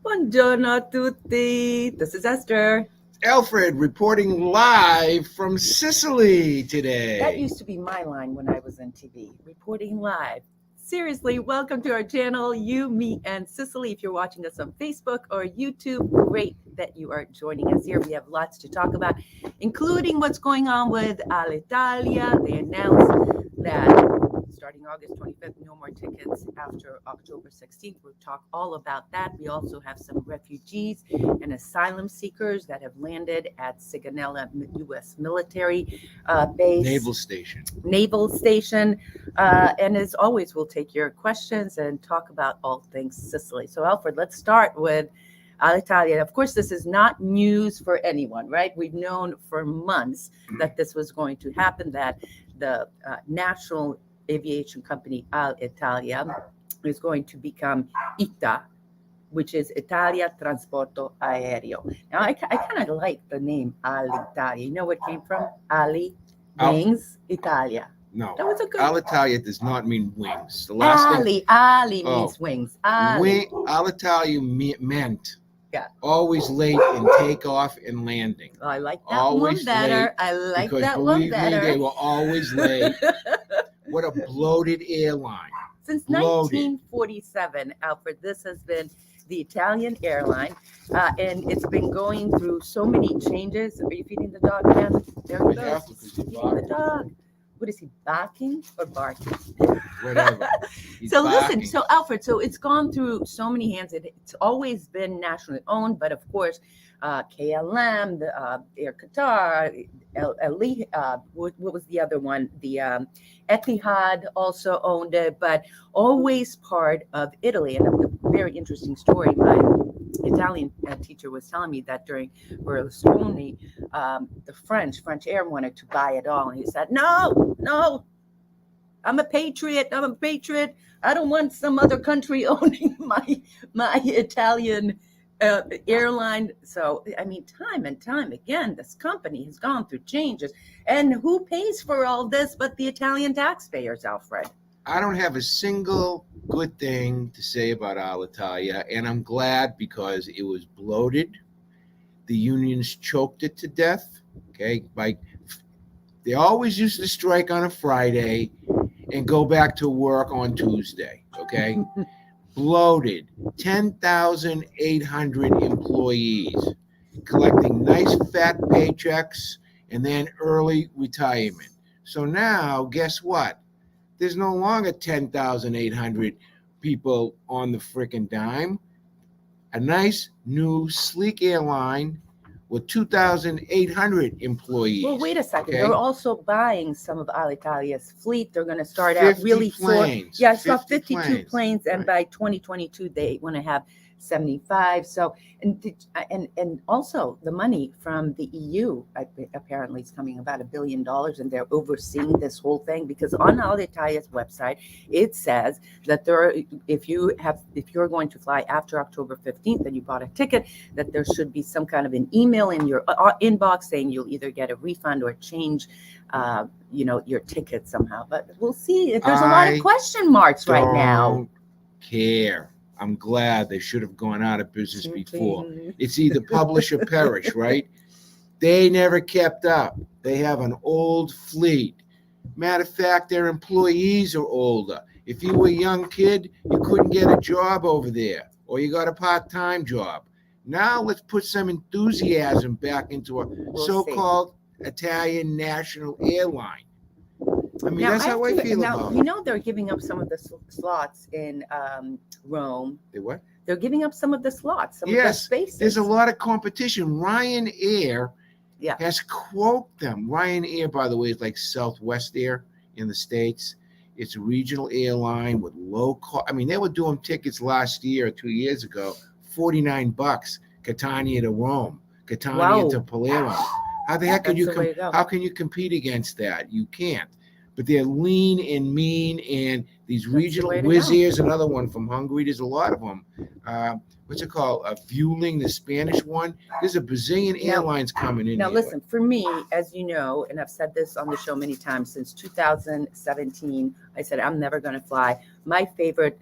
Buongiorno a tutti. This is Esther. Alfred reporting live from Sicily today. That used to be my line when I was in TV, reporting live. Seriously, welcome to our channel, You, Me, and Sicily. If you're watching us on Facebook or YouTube, great that you are joining us here. We have lots to talk about, including what's going on with Alitalia. They announced that starting August 25th, no more tickets after October 16th. We'll talk all about that. We also have some refugees and asylum seekers that have landed at Sigonella U.S. military base. Naval Station. And as always, we'll take your questions and talk about all things Sicily. So, Alfred, let's start with Alitalia. Of course, this is not news for anyone, right? We've known for months that this was going to happen, that the national aviation company Alitalia is going to become ITA, which is Italia Transporto Aereo. Now, I kind of like the name Alitalia. You know what came from? Ali, wings, Italia. No, That was a good. Alitalia does not mean wings. The last Ali means wings. Alitalia meant always late in takeoff and landing. Oh, I like that always one better. Late, I like because that one believe better. me, they were always late. What a bloated airline. Since 1947, Alfred, this has been the Italian airline, and it's been going through so many changes. Are you feeding the dog again? There he goes. Feeding the dog. What is he, barking or barking? Whatever. So barking. Listen, so Alfred, so it's gone through so many hands. It's always been nationally owned, but of course, KLM, the Air Qatar, what was the other one? The Etihad also owned it, but always part of Italy. And a very interesting story. My Italian teacher was telling me that during Berlusconi, the French Air wanted to buy it all, and he said, "No, I'm a patriot. I don't want some other country owning my Italian airline." So, I mean, time and time again, this company has gone through changes. And who pays for all this but the Italian taxpayers, Alfred? I don't have a single good thing to say about Alitalia, and I'm glad because it was bloated. The unions choked it to death. Okay, they always used to strike on a Friday and go back to work on Tuesday. Okay, bloated, 10,800 employees collecting nice fat paychecks and then early retirement. So now, guess what? There's no longer 10,800 people on the frickin' dime. A nice, new, sleek airline with 2,800 employees. Well, wait a second. Okay? They're also buying some of Alitalia's fleet. They're going to start out really planes. I saw 52 planes, and by 2022 they want to have 75. So, and also the money from the EU apparently is coming about $1 billion, and they're overseeing this whole thing, because on Alitalia's website it says that if you're going to fly after October 15th and you bought a ticket, that there should be some kind of an email in your inbox saying you'll either get a refund or change your ticket somehow. But we'll see. There's a lot of question marks right now. Don't care. I'm glad. They should have gone out of business before. It's either publish or perish, right? They never kept up. They have an old fleet. Matter of fact, their employees are older. If you were a young kid, you couldn't get a job over there, or you got a part-time job. Now let's put some enthusiasm back into a so-called Italian national airline. I mean, that's how I feel about it. You know, they're giving up some of the slots in Rome. They what? They're giving up some of the slots, some of the spaces. There's a lot of competition. Ryanair has quoted them. Ryanair, by the way, is like Southwest Air in the States. It's a regional airline with low cost. I mean, they were doing tickets last year or 2 years ago, $49, Catania to Rome, Catania to Palermo. How the heck how can you compete against that? You can't. But they're lean and mean, and these regional Wizz Air's another one from Hungary. There's a lot of them. What's it called? Vueling, the Spanish one. There's a bazillion airlines coming in. Now, listen, for me, as you know, and I've said this on the show many times, since 2017, I said I'm never going to fly. My favorite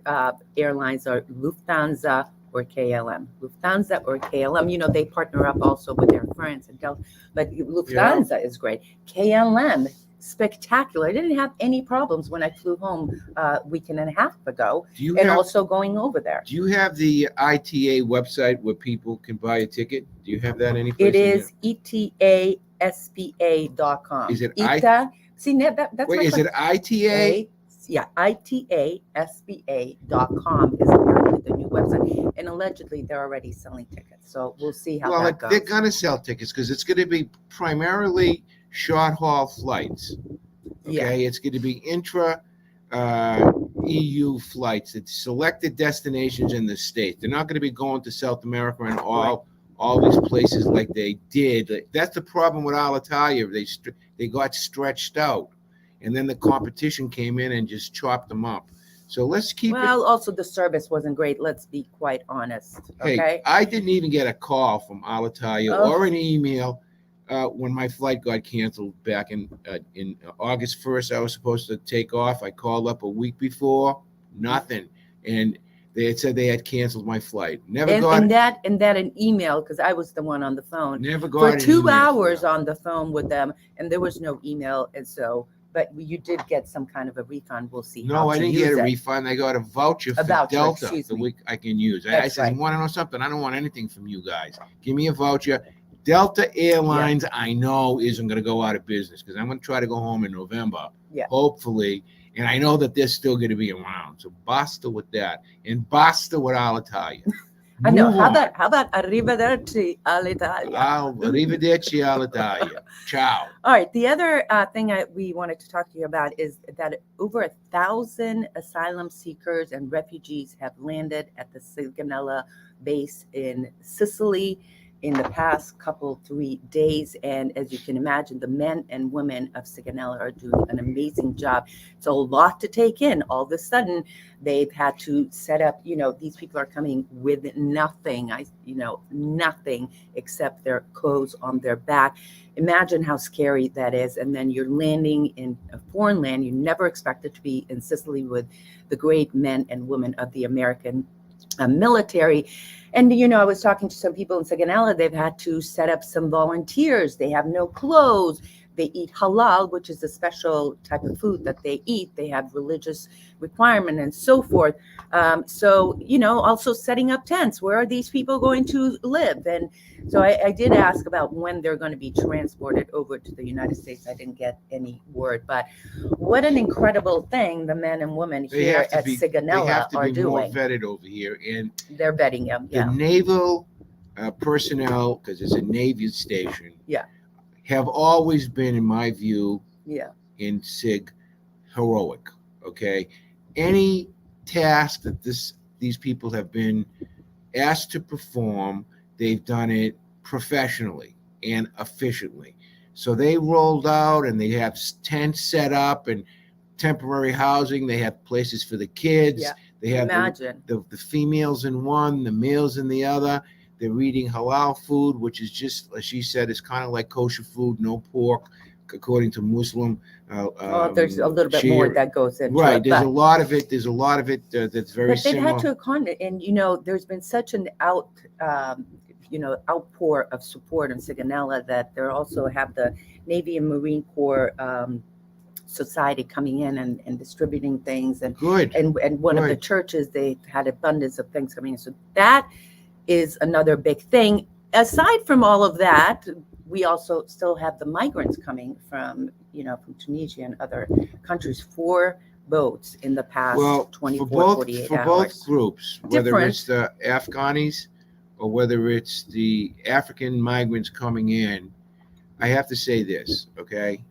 airlines are Lufthansa or KLM. Lufthansa or KLM. You know, they partner up also with Air France and Delta, but Lufthansa is great. KLM, spectacular. I didn't have any problems when I flew home a week and a half ago, and also going over there. Do you have the ITA website where people can buy a ticket? Do you have that anyplace? It is etaspa.com. Is it ITA? See, that's wait, is it ITA? Yeah, itaspa.com is apparently the new website, and allegedly they're already selling tickets. So we'll see how that goes. They're gonna sell tickets because it's going to be primarily short haul flights. Okay, it's going to be intra EU flights at selected destinations in the States. They're not going to be going to South America and all these places like they did. That's the problem with Alitalia. They got stretched out, and then the competition came in and just chopped them up. So let's keep also the service wasn't great. Let's be quite honest. Okay. Hey, I didn't even get a call from Alitalia or an email when my flight got canceled back in August 1st. I was supposed to take off. I called up a week before, nothing, and they had said they had canceled my flight. An email, because I was the one on the phone. Never got for 2 hours on the phone with them, and there was no email, and so. But you did get some kind of a refund. We'll see. No, I didn't get a refund. I got a voucher for Delta the week I can use. I said, you want to know something? I don't want anything from you guys. Give me a voucher. Delta Airlines, I know, isn't going to go out of business because I'm going to try to go home in November, hopefully. And I know that they're still going to be around. So basta with that. And basta with Alitalia. I know. How about arrivederci Alitalia? Arrivederci Alitalia. Ciao. All right. The other thing we wanted to talk to you about is that over 1,000 asylum seekers and refugees have landed at the Sigonella base in Sicily in the past 3 days. And as you can imagine, the men and women of Sigonella are doing an amazing job. It's a lot to take in. All of a sudden, they've had to set up, these people are coming with nothing, nothing except their clothes on their back. Imagine how scary that is. And then you're landing in a foreign land. You never expected to be in Sicily with the great men and women of the American military. And, I was talking to some people in Sigonella. They've had to set up some volunteers. They have no clothes. They eat halal, which is a special type of food that they eat. They have religious requirement and so forth. Also setting up tents. Where are these people going to live? And so I did ask about when they're going to be transported over to the United States. I didn't get any word, but what an incredible thing the men and women here at Sigonella are doing. They have to be more vetted over here, and they're vetting them. The naval personnel, because it's a Navy station. Have always been, in my view, in SIG, heroic. Okay, any task that these people have been asked to perform, they've done it professionally and efficiently. So they rolled out, and they have tents set up and temporary housing. They have places for the kids. They have the females in one, the males in the other. They're eating halal food, which is just, as she said, is kind of like kosher food, no pork, according to Muslim. There's a little bit more that goes into it. Right. There's a lot of it. There's a lot of it that's very similar. But they've had to accommodate, and there's been such an outpour of support in Sigonella that they also have the Navy and Marine Corps society coming in and distributing things. And one of the churches, they've had abundance of things coming in. So that is another big thing. Aside from all of that, we also still have the migrants coming from Tunisia and other countries. 4 boats in the past 24, 48 hours. For both groups, whether it's the Afghanis or whether it's the African migrants coming in, I have to say this, okay?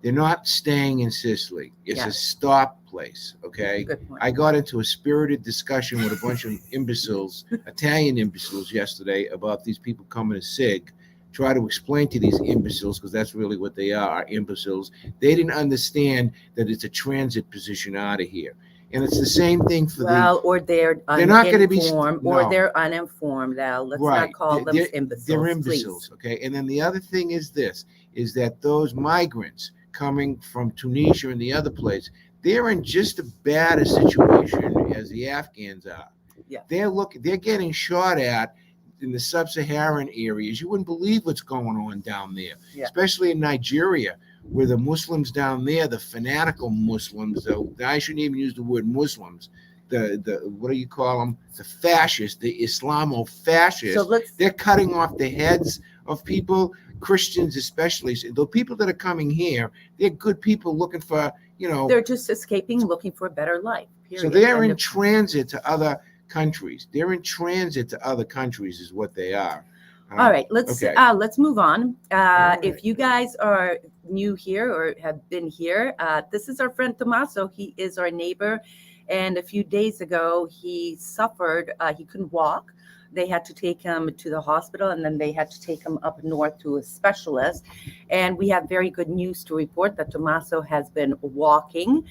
They're not staying in Sicily. It's a stop place, okay? I got into a spirited discussion with a bunch of imbeciles, Italian imbeciles yesterday about these people coming to SIG. Try to explain to these imbeciles, because that's really what they are, imbeciles. They didn't understand that it's a transit position out of here. And it's the same thing for or they're not going to be or they're uninformed. Now let's not call them imbeciles. They're imbeciles, okay? And then the other thing is this, is that those migrants coming from Tunisia and the other place, they're in just as bad a situation as the Afghans are. Yeah. They're getting shot at in the sub-Saharan areas. You wouldn't believe what's going on down there, especially in Nigeria, where the Muslims down there, the fanatical Muslims, though I shouldn't even use the word Muslims, the what do you call them? The fascists, the Islamo-fascists. So they're cutting off the heads of people, Christians especially. So the people that are coming here, they're good people looking for, they're just escaping, looking for a better life. Period. So they're in transit to other countries. They're in transit to other countries is what they are. All right, let's move on. Right. If you guys are new here or have been here, this is our friend Tomaso. He is our neighbor. And a few days ago, he suffered, he couldn't walk. They had to take him to the hospital, and then they had to take him up north to a specialist. And we have very good news to report that Tomaso has been walking.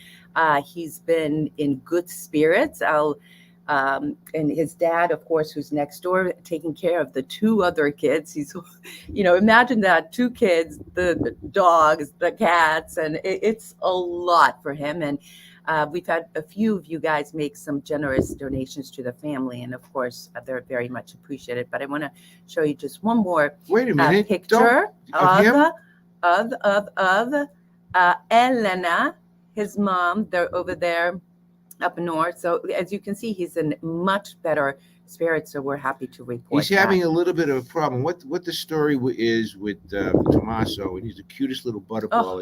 He's been in good spirits. And his dad, of course, who's next door, taking care of the two other kids. He's, imagine that, 2 kids, the dogs, the cats, and it's a lot for him. And we've had a few of you guys make some generous donations to the family, and of course, they're very much appreciated. But I want to show you just one more picture of Elena, his mom. They're over there up north. So as you can see, he's in much better spirits. So we're happy to report he's having a little bit of a problem. What the story is with Tomaso, and he's the cutest little butterball.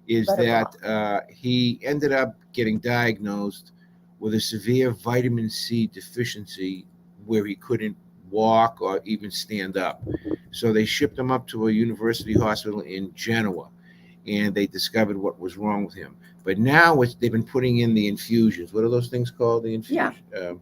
Is that he ended up getting diagnosed with a severe vitamin C deficiency where he couldn't walk or even stand up. So they shipped him up to a university hospital in Genoa, and they discovered what was wrong with him. But now they've been putting in the infusions. What are those things called? The infusion? Yeah.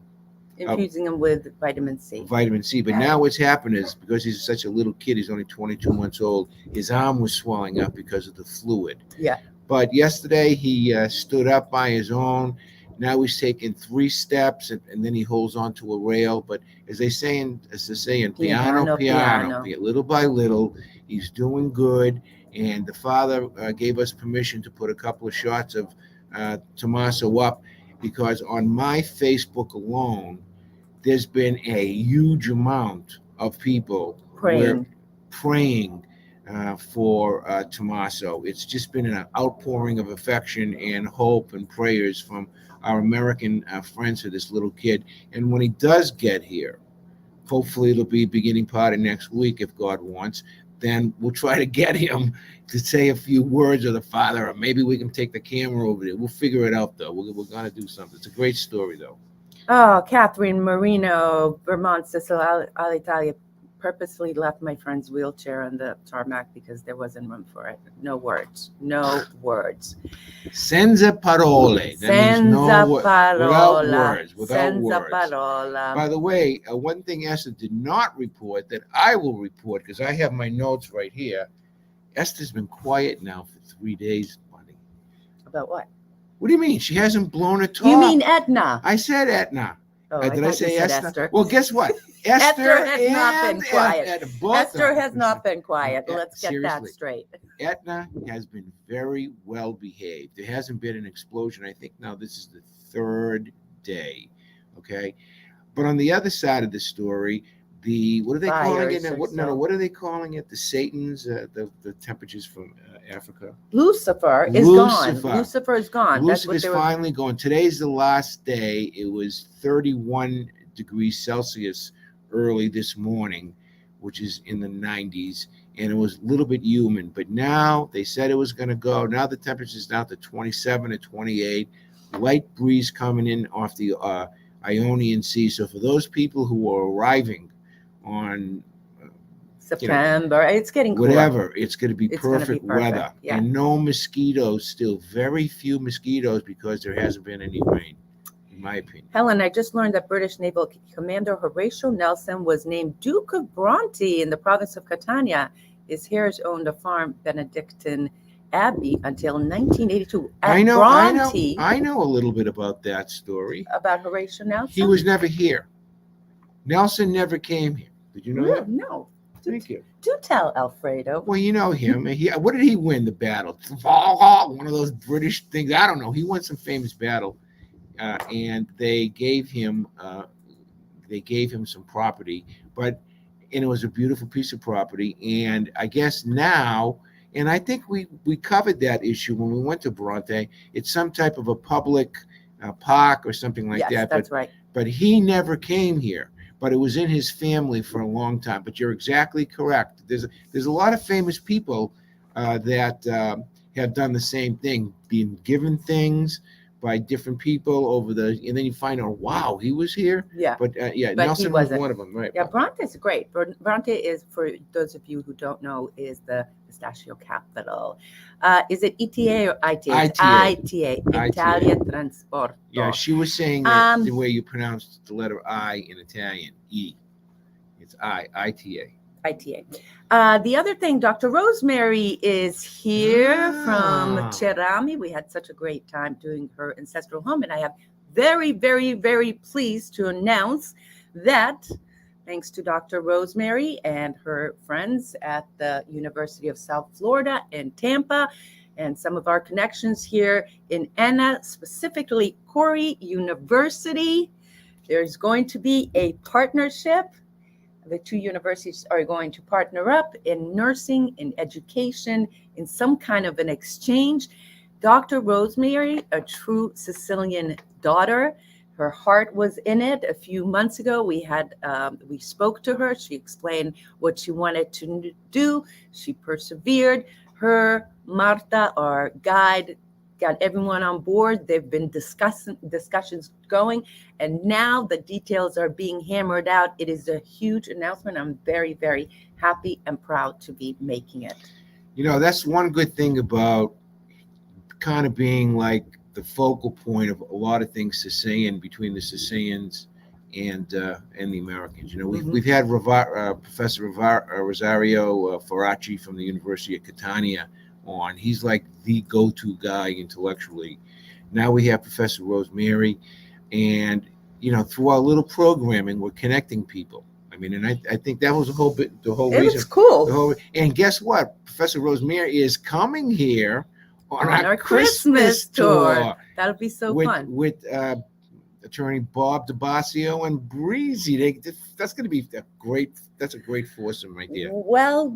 Infusing him with vitamin C. Vitamin C. But now what's happened is, because he's such a little kid, he's only 22 months old, his arm was swelling up because of the fluid. Yeah. But yesterday he stood up by his own. Now he's taken 3 steps, and then he holds onto a rail. But as they say in piano, little by little, he's doing good. And the father gave us permission to put a couple of shots of Tomaso up, because on my Facebook alone, there's been a huge amount of people praying for Tomaso. It's just been an outpouring of affection and hope and prayers from our American friends for this little kid. And when he does get here, hopefully it'll be beginning part of next week if God wants, then we'll try to get him to say a few words of the father, or maybe we can take the camera over there. We'll figure it out, though. We're going to do something. It's a great story, though. Oh, Catherine Marino, Vermont, Sicily, Alitalia, purposely left my friend's wheelchair on the tarmac because there wasn't room for it. No words. Senza parole. Without words. Parola. By the way, one thing Esther did not report that I will report, because I have my notes right here. Esther's been quiet now for 3 days, buddy. About what? What do you mean? She hasn't blown a top. You mean Etna? I said Etna. Oh, did I say Esther? Well, guess what? Esther has not been quiet. Esther has not been quiet. Yeah, Let's get that straight. Etna has been very well behaved. There hasn't been an explosion. I think now this is the 3rd day. Okay. But on the other side of the story, what are they calling it? What are they calling it? The Satans, the temperatures from Africa. Lucifer is gone. Lucifer is gone. Lucifer's finally gone. Today's the last day. It was 31 degrees Celsius early this morning, which is in the 90s, and it was a little bit humid. But now they said it was going to go. Now the temperature is down to 27 to 28. Light breeze coming in off the Ionian Sea. So for those people who are arriving on September, it's getting cooler. Whatever, it's going to be perfect weather. Yeah. And no mosquitoes, still very few mosquitoes, because there hasn't been any rain, in my opinion. Helen, I just learned that British Naval Commander Horatio Nelson was named Duke of Bronte in the province of Catania. His heirs owned a farm, Benedictine Abbey, until 1982. I know a little bit about that story. About Horatio Nelson? He was never here. Nelson never came here. Did you know that? No. Thank you. Do tell, Alfredo. Well, you know him. What did he win the battle? One of those British things. I don't know. He won some famous battle, and they gave him they gave him some property, and it was a beautiful piece of property. And I guess now, and I think we covered that issue when we went to Bronte. It's some type of a public park or something like Yes, that. that's right. But he never came here. But it was in his family for a long time. But you're exactly correct. There's a lot of famous people that have done the same thing, being given things by different people and then you find out, wow, he was here. Yeah. But But Nelson he was wasn't. one of them, right? Yeah, Bronte is great. Bronte is, for those of you who don't know, is the pistachio capital. Is it ETA or ITA? It's ITA. Italia Transporto. Yeah, she was saying that the Um, way you pronounce the letter I in Italian, E. It's ITA. ITA. The other thing, Dr. Rosemary is here from Cerami. We had such a great time doing her ancestral home, and I am very, very, very pleased to announce that thanks to Dr. Rosemary and her friends at the University of South Florida in Tampa, and some of our connections here in Enna, specifically Corey University, there's going to be a partnership. The two universities are going to partner up in nursing, in education, in some kind of an exchange. Dr. Rosemary, a true Sicilian daughter, her heart was in it. A few months ago, we spoke to her. She explained what she wanted to do. She persevered. Her Marta, our guide, got everyone on board. They've been discussions going, and now the details are being hammered out. It is a huge announcement. I'm very, very happy and proud to be making it. That's one good thing about kind of being like the focal point of a lot of things Sicilian, between the Sicilians and the Americans. We've had Professor Rosario Faraci from the University of Catania on. He's like the go-to guy intellectually. Now we have Professor Rosemary, and through our little programming, we're connecting people. And I think that was the whole reason. It was cool. And guess what? Professor Rosemary is coming here on our Christmas tour. That'll be so fun. With Attorney Bob DeBasio and Breezy. That's going to be that's a great foursome right there. Well,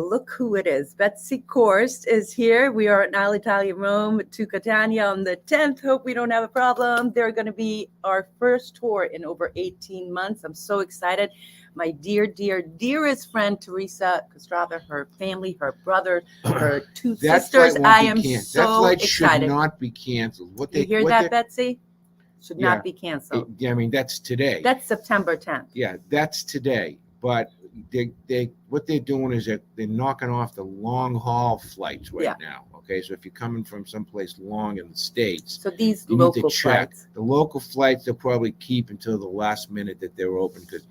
look who it is. Betsy Korst is here. We are at Alitalia Rome to Catania on the 10th. Hope we don't have a problem. They're going to be our first tour in over 18 months. I'm so excited. My dearest friend, Teresa Kostrava, her family, her brother, her two sisters. I am so that flight excited. Should not be canceled. You hear that, Betsy? Should not be canceled. That's today. That's September 10th. Yeah, that's today. But what they're doing is that they're knocking off the long haul flights right now. Okay, so if you're coming from someplace long in the States, so these local flights, the local flights they'll probably keep until the last minute that they're open, because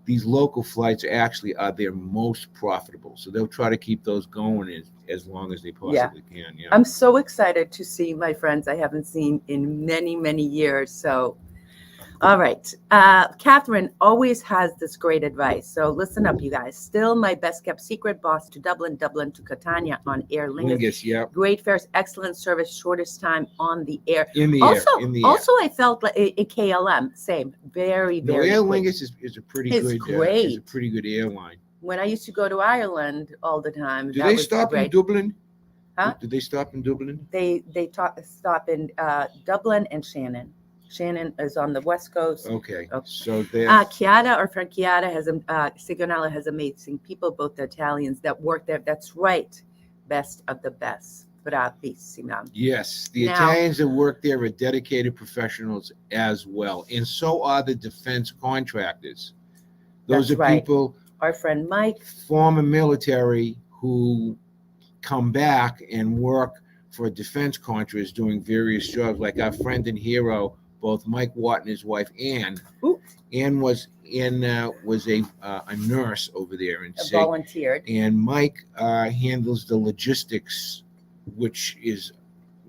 these local flights actually are their most profitable. So they'll try to keep those going as long as they possibly can. Yeah. I'm so excited to see my friends I haven't seen in many, many years. So, all right. Catherine always has this great advice. So listen up, you guys. Still my best kept secret, Boston to Dublin, Dublin to Catania on Aer Lingus. Yeah. Great fares, excellent service, shortest time on the air. In the air. Also, I felt like a KLM, same, very, very. Aer Lingus is a pretty good. Great. It's a pretty good airline. When I used to go to Ireland all the time. Do they stop in Dublin? Huh? Did they stop in Dublin? They stop in Dublin and Shannon. Shannon is on the West Coast. Okay. So there. Chiara, our friend Chiara, Sigonella has amazing people, both the Italians that work there. That's right. Best of the best. Bravissima. Yes. The Italians that work there are dedicated professionals as well. And so are the defense contractors. Those are people. Our friend Mike. Former military who come back and work for defense contractors doing various jobs, like our friend and hero, both Mike Watt and his wife Ann. Ooh. Ann was a nurse over there in SIG. Volunteered. And Mike handles the logistics, which is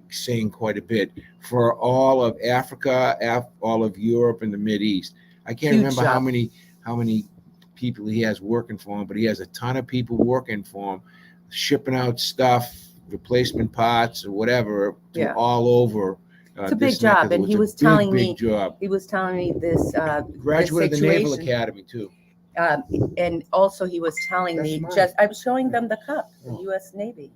saying quite a bit, for all of Africa, all of Europe, and the Mideast. I can't remember how many people he has working for him, but he has a ton of people working for him, shipping out stuff, replacement parts or whatever, all over It's a big this neck of job, the and woods. he A was big, telling big me job. this Graduate of the Naval situation. Academy too. And also he was telling That's me, mine. just I was showing them the cup, the Oh. U.S. Navy.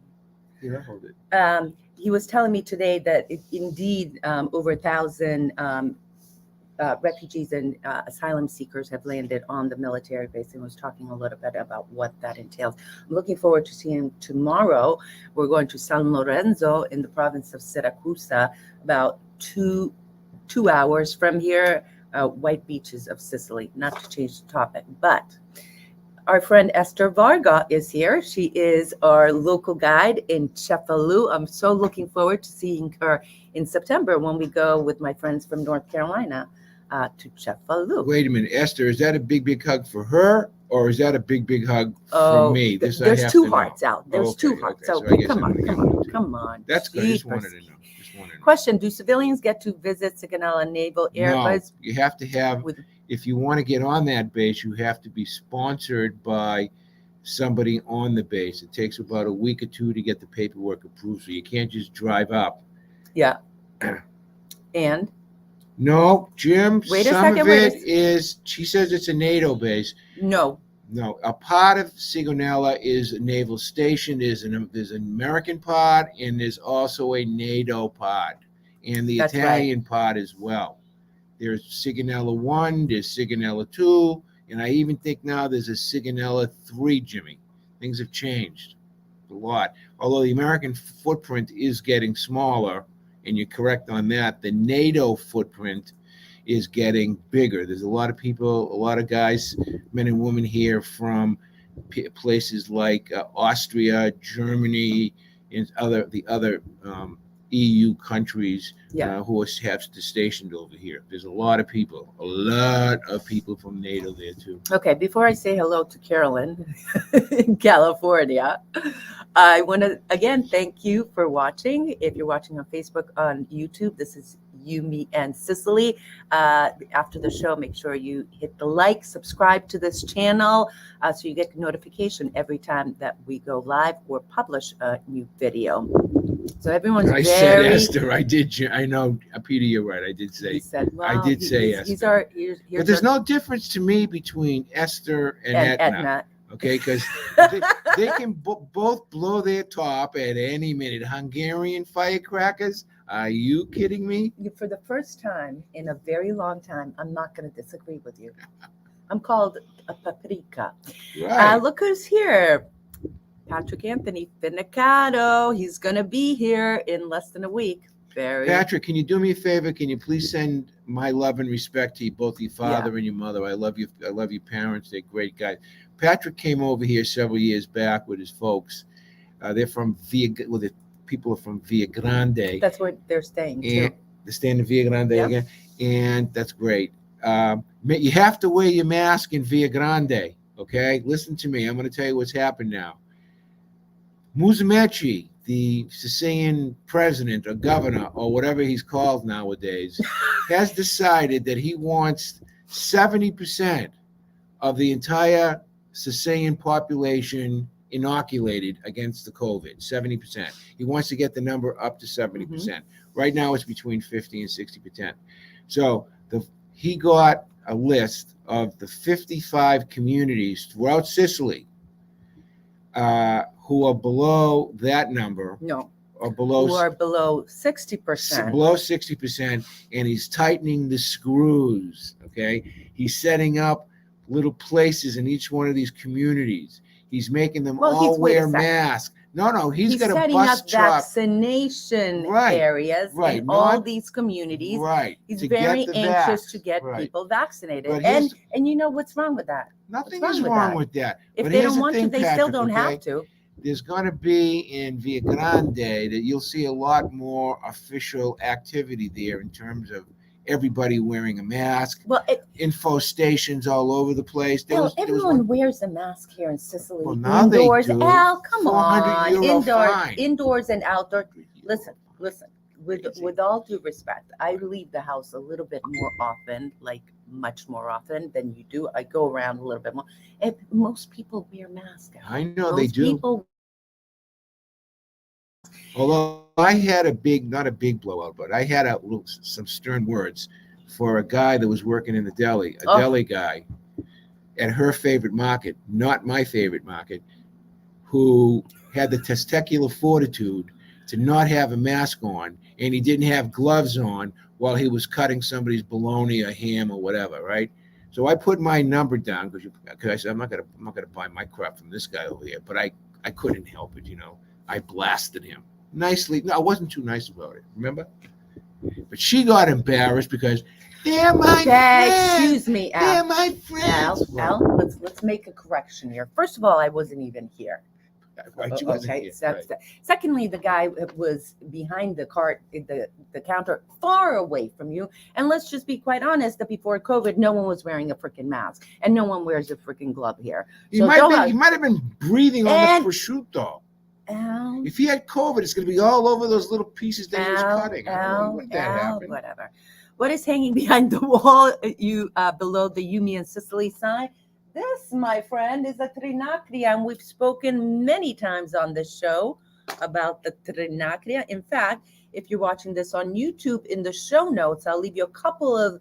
Here, I hold it. He was telling me today that indeed over 1,000 refugees and asylum seekers have landed on the military base, and was talking a little bit about what that entails. I'm looking forward to seeing him tomorrow. We're going to San Lorenzo in the province of Syracuse, about two hours from here, white beaches of Sicily. Not to change the topic, but our friend Esther Varga is here. She is our local guide in Cefalù. I'm so looking forward to seeing her in September when we go with my friends from North Carolina to Cefalù. Wait a minute, Esther, is that a big, big hug for her, or is that a big, big hug Oh, from me? This I there's have two to know. hearts out. There's two Okay, hearts. okay, So so I guess come I'm on, gonna come get on, one too. come on. That's good. I just Jeepers. wanted to know. Just wanted to know. Question: do civilians get to visit Sigonella Naval Air No, Base? you have to have. With, If you want to get on that base, you have to be sponsored by somebody on the base. It takes about a week or two to get the paperwork approved, so you can't just drive up. yeah. And No, Jim, Wait a some second, of wait a it is, she says it's a NATO base. no, No, a part of Sigonella is a naval station. There's an American part, and there's also a NATO part, and the That's right. Italian part as well. There's Sigonella 1, there's Sigonella 2, and I even think now there's a Sigonella 3, Jimmy. Things have changed a lot. Although the American footprint is getting smaller, and you're correct on that, the NATO footprint is getting bigger. There's a lot of people, a lot of guys, men and women here from places like Austria, Germany, and the other EU countries who have stationed over here. There's a lot of people from NATO there too. Okay, before I say hello to Carolyn in California, I want to again thank you for watching. If you're watching on Facebook, on YouTube, this is You, Me, and Sicily. After the show, make sure you hit the like, subscribe to this channel so you get notification every time that we go live or publish a new video. So everyone's I said Esther. I did. I know, Peter. You're right. I did say. He said, well, I did say Esther. He's our. But there's no difference to me between Esther and Edna. Okay, because they can both blow their top at any minute. Hungarian firecrackers? Are you kidding me? For the first time in a very long time, I'm not going to disagree with you. I'm called a paprika. Right. Look who's here. Patrick Anthony Finicato. He's going to be here in less than a week. Patrick, can you do me a favor? Can you please send my love and respect to both your father and your mother? I love you. I love your parents. They're great guys. Patrick came over here several years back with his folks. They're from the people are from Villa Grande. That's where they're staying too. They're staying in Villa Grande again, and that's great. You have to wear your mask in Villa Grande. Okay, listen to me. I'm going to tell you what's happened now. Musumeci, the Sicilian president or governor or whatever he's called nowadays, has decided that he wants 70% of the entire Sicilian population inoculated against the COVID, 70%. He wants to get the number up to 70%. Mm-hmm. Right now it's between 50 and 60%. So he got a list of the 55 communities throughout Sicily who are below that number. No. Or below, who are below 60%. Below 60%, and he's tightening the screws, okay? He's setting up little places in each one of these communities. He's making them all wear masks. No, he's got a bus truck. Vaccination areas in all these communities. Right. He's very anxious to get people vaccinated. And you know what's wrong with that? Nothing is wrong with that. If they don't want to, they still don't have to. There's going to be in Villa Grande that you'll see a lot more official activity there in terms of everybody wearing a mask. Well, info stations all over the place. Everyone wears a mask here in Sicily. Well, now indoors. They do. Al, come on. Indoors and outdoors. Listen. With all due respect, I leave the house a little bit more often, like much more often than you do. I go around a little bit more. And most people wear masks. I know they do. Although I had not a big blowout, but I had some stern words for a guy that was working in the deli, deli guy at her favorite market, not my favorite market, who had the testicular fortitude to not have a mask on, and he didn't have gloves on while he was cutting somebody's bologna or ham or whatever, right? So I put my number down because I said I'm not gonna buy my crap from this guy over here, but I couldn't help it, I blasted him nicely. No, I wasn't too nice about it, remember? But she got embarrassed because they're my friends. Excuse me, Al. They're my friends. Al, let's make a correction here. First of all, I wasn't even here. Right, she wasn't Okay. here, right. Secondly, the guy was behind the cart, the counter, far away from you. And let's just be quite honest that before COVID, no one was wearing a freaking mask, and no one wears a freaking glove here. He might have been breathing on the prosciutto. Al, if he had COVID, it's going to be all over those little pieces that he was cutting. I don't know what that happened. Whatever. What is hanging behind the wall? Below the Yumi and Sicily sign. This, my friend, is a trinacria, and we've spoken many times on this show about the trinacria. In fact, if you're watching this on YouTube, in the show notes, I'll leave you a couple of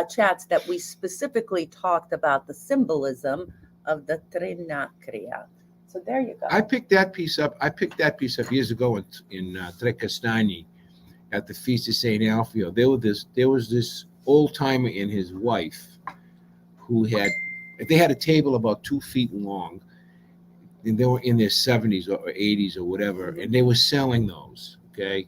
chats that we specifically talked about the symbolism of the trinacria. So there you go. I picked that piece up years ago in Tre Castagni at the Feast of St. Alfio. There was this old timer and his wife who they had a table about 2 feet long, and they were in their 70s or 80s or whatever, and they were selling those, okay?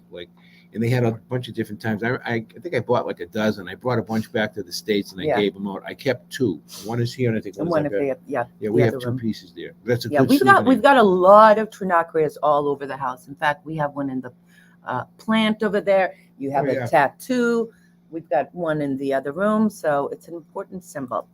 And they had a bunch of different times. I think I bought like a dozen. I brought a bunch back to the States, and I gave them out. I kept 2. One is here, and I think one is there. Yeah, we have 2 pieces there. That's a good souvenir. We've got a lot of trinacrias all over the house. In fact, we have one in the plant over there. You have a tattoo. We've got one in the other room, so it's an important symbol.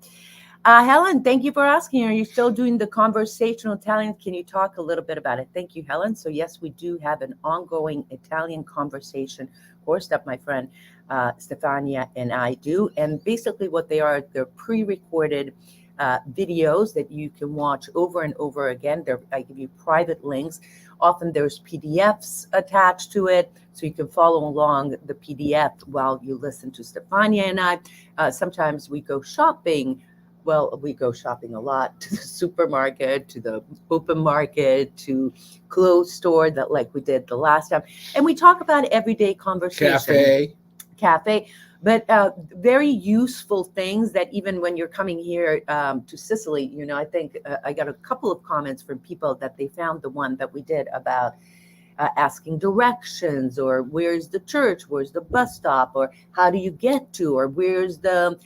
Helen, thank you for asking. Are you still doing the conversational Italian? Can you talk a little bit about it? Thank you, Helen. So yes, we do have an ongoing Italian conversation course that my friend Stefania and I do. And basically what they're pre-recorded videos that you can watch over and over again. I give you private links. Often there's PDFs attached to it, so you can follow along the PDF while you listen to Stefania and I. Sometimes we go shopping. Well, we go shopping a lot, to the supermarket, to the open market, to clothes store, that like we did the last time. And we talk about everyday conversation. Cafe. But very useful things that even when you're coming here to Sicily, I think I got a couple of comments from people that they found the one that we did about asking directions, or where's the church, where's the bus stop, or how do you get to, or where's the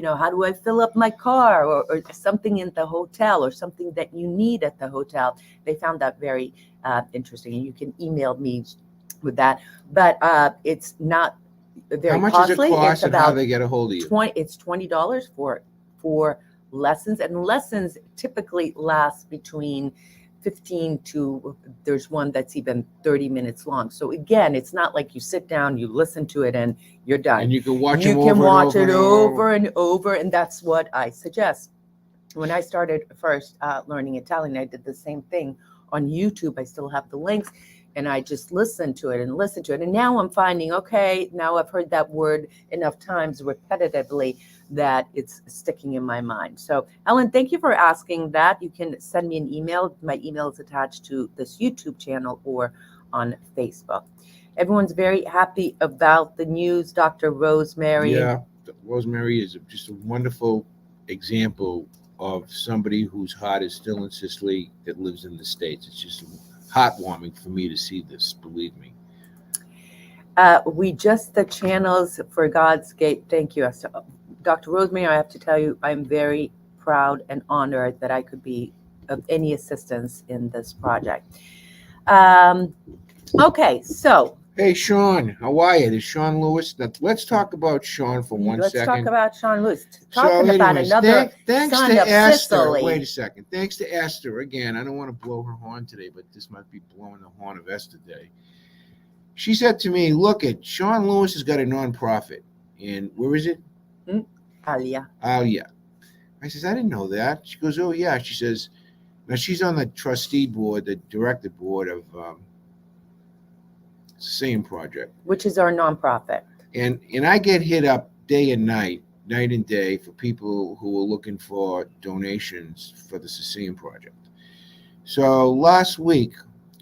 how do I fill up my car, or something in the hotel, or something that you need at the hotel. They found that very interesting, and you can email me with that. But it's not very costly. How much does it cost, and how do they get a hold of you? It's $20 for lessons, and lessons typically last between 15 to, there's one that's even 30 minutes long. So again, it's not like you sit down, you listen to it, and you're done. And you can watch it over and over, and that's what I suggest. When I started first learning Italian, I did the same thing on YouTube. I still have the links, and I just listened to it. And now I'm finding, okay, now I've heard that word enough times repetitively that it's sticking in my mind. So, Ellen, thank you for asking that. You can send me an email. My email is attached to this YouTube channel or on Facebook. Everyone's very happy about the news, Dr. Rosemary. Yeah, Rosemary is just a wonderful example of somebody whose heart is still in Sicily that lives in the States. It's just heartwarming for me to see this, believe me. The channels for God's gate. Thank you, Dr. Rosemary. I have to tell you, I'm very proud and honored that I could be of any assistance in this project. Okay, so. Hey, Sean, how are you? There's Sean Lewis. Let's talk about Sean for 1 second. Let's talk about Sean Lewis. About another thanks son to of Esther. Sicily. Wait a second. Thanks to Esther. Again, I don't want to blow her horn today, but this might be blowing the horn of Esther Day. She said to me, look, Sean Lewis has got a nonprofit. And where is it? Alia. I says, I didn't know that. She goes, oh, yeah. She says, now she's on the trustee board, the director board of Sicilian project. Which is our nonprofit. And I get hit up day and night and day for people who are looking for donations for the Sicilian project. So last week,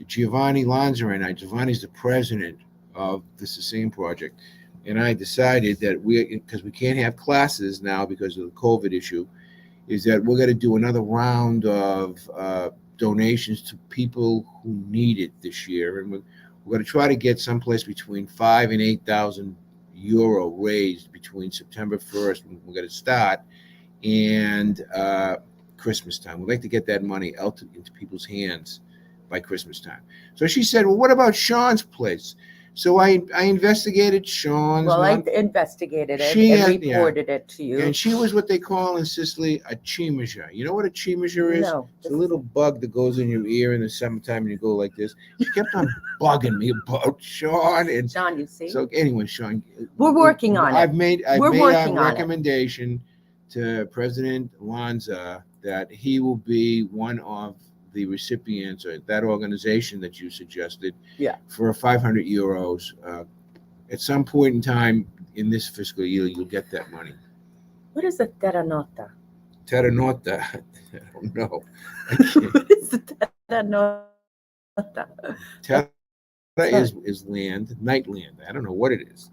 Giovanni Lanza and I, Giovanni's the president of the Sicilian project, and I decided that because we can't have classes now because of the COVID issue, is that we're going to do another round of donations to people who need it this year, and we're going to try to get someplace between €5,000 and €8,000 raised between September 1st, when we're going to start, and Christmas time. We'd like to get that money out into people's hands by Christmas time. So she said, well, what about Sean's place? So I investigated Sean's. Well, I investigated it and reported it to you. And she was what they call in Sicily a chimisha. You know what a chimisha is? No. It's a little bug that goes in your ear in the summertime and you go like this. She kept on bugging me about Sean. And Sean, you see? So anyway, Sean. We're working on it. I've made a recommendation to President Lanza that he will be one of the recipients of that organization that you suggested for €500. At some point in time in this fiscal year, you'll get that money. What is a terra nota? Terra nota? I don't know. What is the terra nota? Terra is land, night land. I don't know what it is.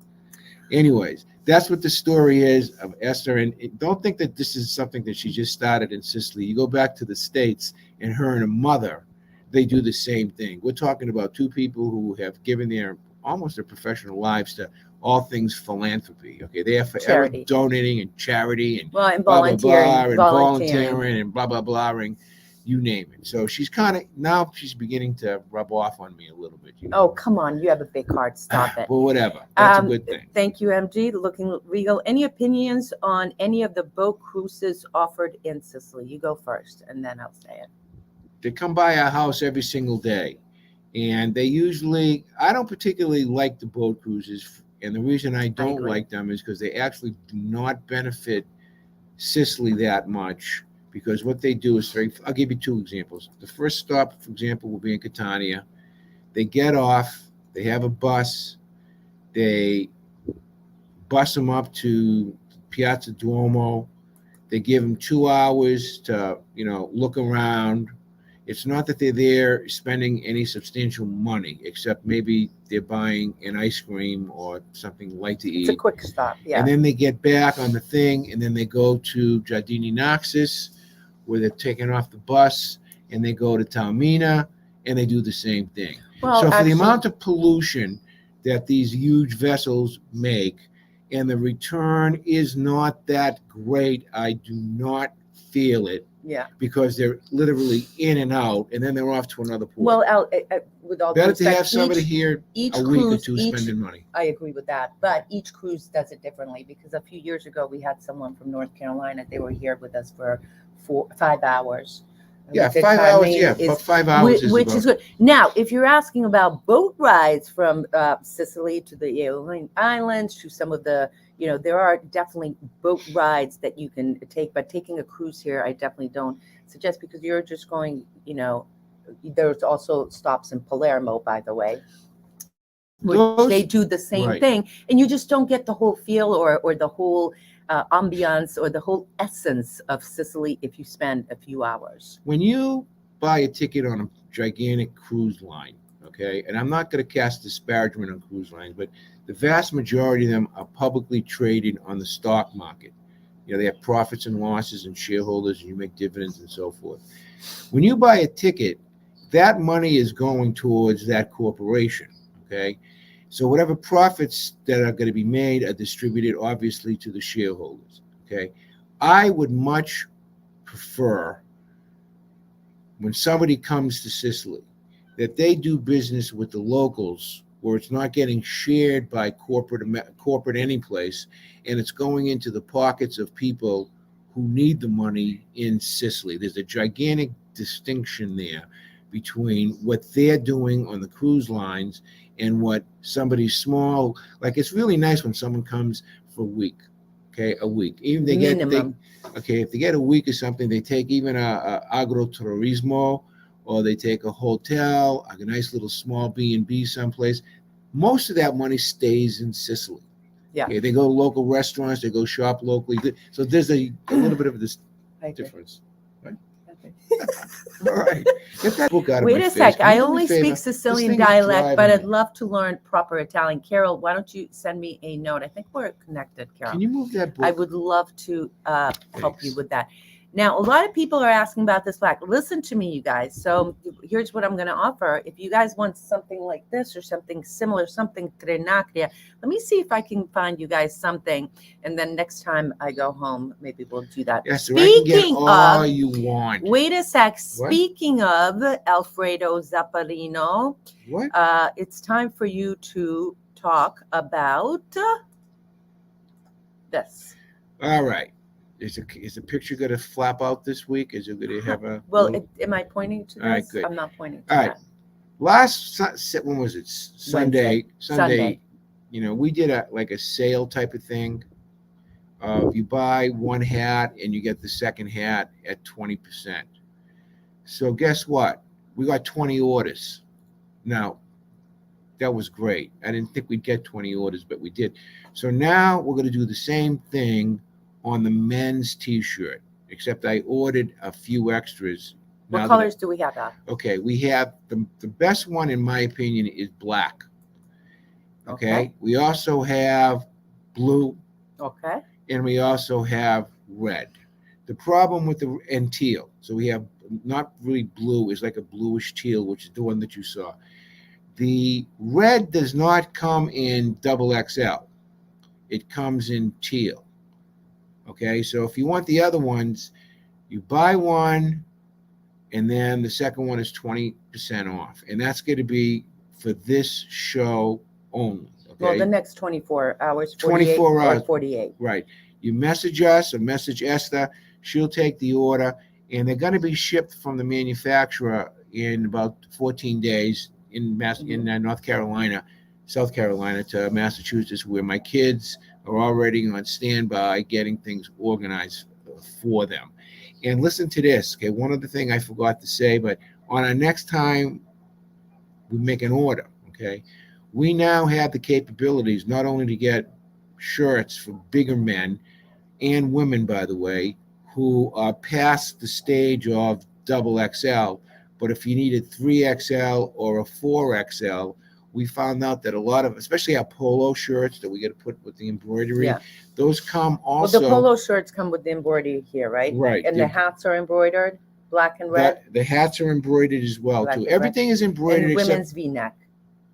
Anyways, that's what the story is of Esther. And don't think that this is something that she just started in Sicily. You go back to the States, and her and her mother, they do the same thing. We're talking about two people who have given almost their professional lives to all things philanthropy. Okay, they are forever donating and charity and volunteering and blah blah blah, and you name it. So she's she's beginning to rub off on me a little bit. You know? Oh, come on, you have a big heart. Stop it. Well, whatever. That's a good thing. Thank you, MG. Looking regal. Any opinions on any of the boat cruises offered in Sicily? You go first, and then I'll say it. They come by our house every single day, and they usually. I don't particularly like the boat cruises, and the reason I don't like them is because they actually do not benefit Sicily that much. Because what they do is I'll give you two examples. The first stop, for example, will be in Catania. They get off, they have a bus, they bus them up to Piazza Duomo. They give them 2 hours to, look around. It's not that they're there spending any substantial money, except maybe they're buying an ice cream or something light to eat. It's a quick stop, yeah. And then they get back on the thing, and then they go to Giardini Naxos, where they're taking off the bus, and they go to Taormina, and they do the same thing. Well, so for the amount of pollution that these huge vessels make, and the return is not that great, I do not feel it. Yeah. Because they're literally in and out, and then they're off to another port. Well, with all better respect, to have somebody here a week or two spending money. I agree with that, but each cruise does it differently. Because a few years ago, we had someone from North Carolina. They were here with us for 5 hours. Yeah, 5 hours. Yeah, about 5 hours, which is good. Now, if you're asking about boat rides from Sicily to the Aeolian Islands, to some of the, there are definitely boat rides that you can take. But taking a cruise here, I definitely don't suggest, because you're just going. There's also stops in Palermo, by the way. They do the same thing, and you just don't get the whole feel or the whole ambiance or the whole essence of Sicily if you spend a few hours. When you buy a ticket on a gigantic cruise line, okay, and I'm not going to cast disparagement on cruise lines, but the vast majority of them are publicly traded on the stock market. They have profits and losses and shareholders, and you make dividends and so forth. When you buy a ticket, that money is going towards that corporation, okay? So whatever profits that are going to be made are distributed, obviously, to the shareholders, okay? I would much prefer, when somebody comes to Sicily, that they do business with the locals, where it's not getting shared by corporate any place, and it's going into the pockets of people who need the money in Sicily. There's a gigantic distinction there between what they're doing on the cruise lines and what somebody small, like, it's really nice when someone comes for a week, okay, a week. Even they get, if they get a week or something, they take even a agroturismo, or they take a hotel, a nice little small B&B someplace. most of that money stays in Sicily. Yeah. Okay, they go to local restaurants, they go shop locally. So there's a little bit of this difference. Right? All right. Get that book out of Wait my a face. sec. Can you I do me a only favor? speak This Sicilian thing is dialect, but driving I'd me. love to learn proper Italian. Carol, why don't you send me a note? I think we're connected, Carol. Can you move that book? I would love to help you Thanks. with that. Now, a lot of people are asking about this plaque. Listen to me, you guys. So here's what I'm going to offer. If you guys want something like this or something similar, something Trinacria, let me see if I can find you guys something. And then next time I go home, maybe we'll do that. Yes, sir. I can get Speaking all of, you want. wait a sec. What? Speaking of Alfredo Zapparino, What? it's time for you to talk about this. All right. Is a picture going to flap out this week? Is it going to have a? Well, little... am I pointing to this? All right, good. I'm not pointing to All right. that. When was it? Sunday. You know, we did a sale type of thing. You buy one hat and you get the second hat at 20%. So guess what? We got 20 orders. Now, that was great. I didn't think we'd get 20 orders, but we did. So now we're going to do the same thing on the men's T-shirt, except I ordered a few extras. What colors do we have now? Okay, we have the best one, in my opinion, is black. Okay. We also have blue. Okay. And we also have red. The problem with and teal. So we have not really blue, is like a bluish teal, which is the one that you saw. The red does not come in XXL. It comes in teal. Okay, so if you want the other ones, you buy one, and then the second one is 20% off. And that's going to be for this show only. Okay? Well, the next 24 hours, 24 hours. or 48. Right. You message us or message Esther. She'll take the order, and they're going to be shipped from the manufacturer in about 14 days in North Carolina, South Carolina to Massachusetts, where my kids are already on standby getting things organized for them. And listen to this, okay? One other thing I forgot to say, but on our next time we make an order, okay, we now have the capabilities not only to get shirts for bigger men and women, by the way, who are past the stage of XXL, but if you needed 3XL or a 4XL, we found out that a lot of, especially our polo shirts that we got to put with the embroidery, those come also. Well, the polo shirts come with the embroidery here, right? Right. And the hats are embroidered, black and red. The hats are embroidered as well, Black too. and Everything is embroidered and except women's V-neck